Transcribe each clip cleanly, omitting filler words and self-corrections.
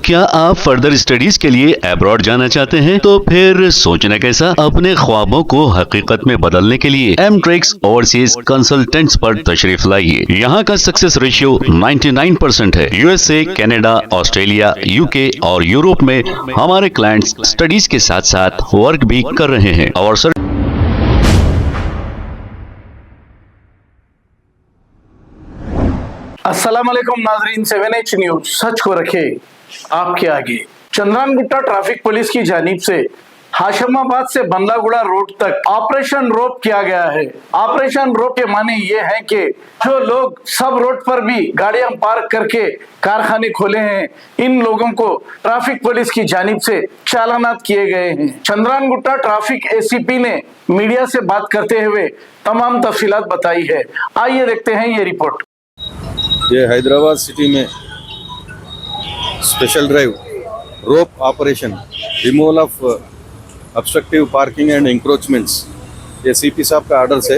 क्या आप further studies के लिए अब्रॉड जाना चाहते हैं? तो फिर सोचना कैसा, अपने ख्वाबों को हकीकत में बदलने के लिए एमट्रिक्स ओवरसीज कंसल्टेंट्स पर तशरीफ लाइए। यहाँ का सक्सेस रेशियो 99% है। यूएसए, कनाडा, ऑस्ट्रेलिया, यूके और यूरोप में हमारे क्लाइंट्स स्टडीज के साथ साथ वर्क भी कर रहे हैं और अस्सलाम वालेकुम नाजरीन, 7H न्यूज सच को रखे आपके आगे। चंद्रानगुट्टा ट्रैफिक पुलिस की जानिब से हाशमाबाद से बंदागुड़ा रोड तक ऑपरेशन रोप किया गया है। ऑपरेशन रोप के माने ये है कि जो लोग सब रोड पर भी गाड़ियां पार्क करके कारखाने खोले हैं, इन लोगों को ट्रैफिक पुलिस की जानिब से चालानात किए गए हैं। चंद्रानगुट्टा ट्रैफिक एसीपी ने मीडिया से बात करते हुए तमाम तफसीलात बताई है। आइए देखते हैं ये रिपोर्ट। ये हैदराबाद सिटी में special drive rope operation removal of obstructive parking and encroachments, ये सीपी साहब का आर्डर से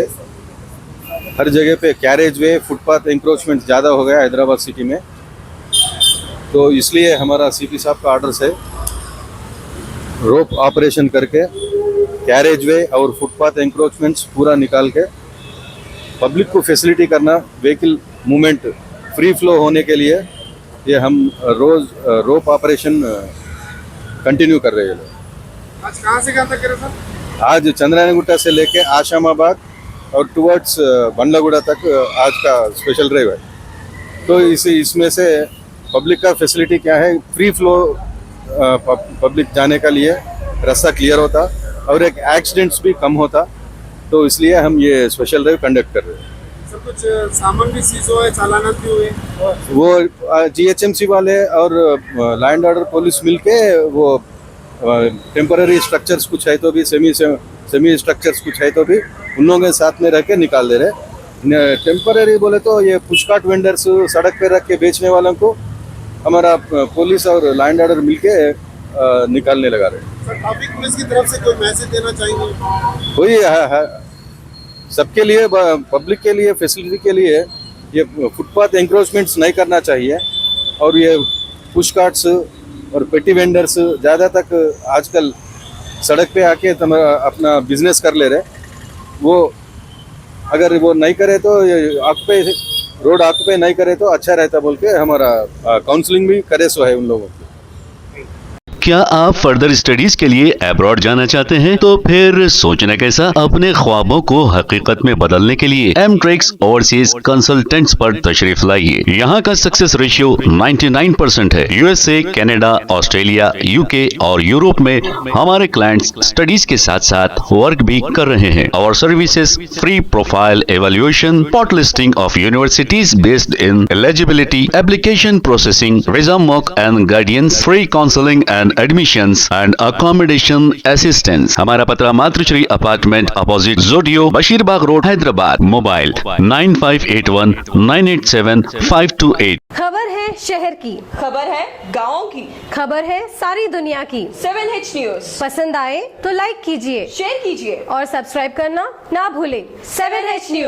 हर जगह पे कैरेज वे फुटपाथ इंक्रोचमेंट ज़्यादा हो गया हैदराबाद सिटी में, तो इसलिए हमारा सीपी साहब का आर्डर से रोप ऑपरेशन करके कैरेज वे और फुटपाथ इंक्रोचमेंट्स पूरा निकाल के पब्लिक को फैसिलिटी करना, व्हीकल मूवमेंट फ्री फ्लो होने के लिए ये हम रोज रोप ऑपरेशन कंटिन्यू कर रहे हैं। आज कहाँ से कहाँ तक करें सर? आज चंद्रानगुट्टा से लेके आशामाबाद और टुवर्ड्स बंडलागुड़ा तक आज का स्पेशल ड्राइव है। तो इसमें से पब्लिक का फैसिलिटी क्या है, फ्री फ्लो पब्लिक जाने का लिए रास्ता क्लियर होता और एक एक्सीडेंट्स भी कम होता, तो इसलिए हम ये स्पेशल ड्राइव कंडक्ट कर रहे हैं। सब कुछ सामान भी सीज हुआ है, चालान भी हुए? वो जीएचएमसी वाले और लैंड ऑर्डर पुलिस मिलके वो टेम्पररी स्ट्रक्चर्स कुछ है तो भी सेमी स्ट्रक्चर्स कुछ है तो भी उन लोगों के साथ में रख के निकाल दे रहे। टेम्पररी बोले तो ये पुशकार्ट वेंडर्स सड़क पे रख के बेचने वालों को हमारा पुलिस और लैंड ऑर्डर मिलके निकालने लगा रहे। ट्रैफिक पुलिस की तरफ से कोई मैसेज देना चाहिए? वही है सबके लिए, पब्लिक के लिए, फैसिलिटी के लिए ये फुटपाथ एंक्रोचमेंट्स नहीं करना चाहिए और ये पुश कार्ट्स और पेटी वेंडर्स ज़्यादा तक आजकल सड़क पे आके अपना बिजनेस कर ले रहे। वो अगर वो नहीं करे तो रोड ऑक्यूपाई नहीं करे तो अच्छा रहता बोल के हमारा काउंसलिंग भी करे सो है उन लोगों की। क्या आप फर्दर स्टडीज के लिए अब्रॉड जाना चाहते हैं? तो फिर सोचना कैसा, अपने ख्वाबों को हकीकत में बदलने के लिए एमट्रिक्स ओवरसीज कंसल्टेंट्स पर तशरीफ लाइए। यहाँ का सक्सेस रेशियो 99% है। यूएसए, कनाडा, ऑस्ट्रेलिया, यूके और यूरोप में हमारे क्लाइंट्स स्टडीज के साथ साथ वर्क भी कर रहे हैं और services free profile evaluation, spot listing of universities based in eligibility, application processing, resume mock and guidance, free counselling and admissions and accommodation assistance. हमारा पता मातृश्री अपार्टमेंट अपोजिट जोडियो, बशीरबाग रोड, हैदराबाद। मोबाइल 9581 987 528। खबर है शहर की, खबर है गाँव की, खबर है सारी दुनिया की। 7H न्यूज पसंद आए तो लाइक कीजिए, शेयर कीजिए और सब्सक्राइब करना ना भूलें। 7H news.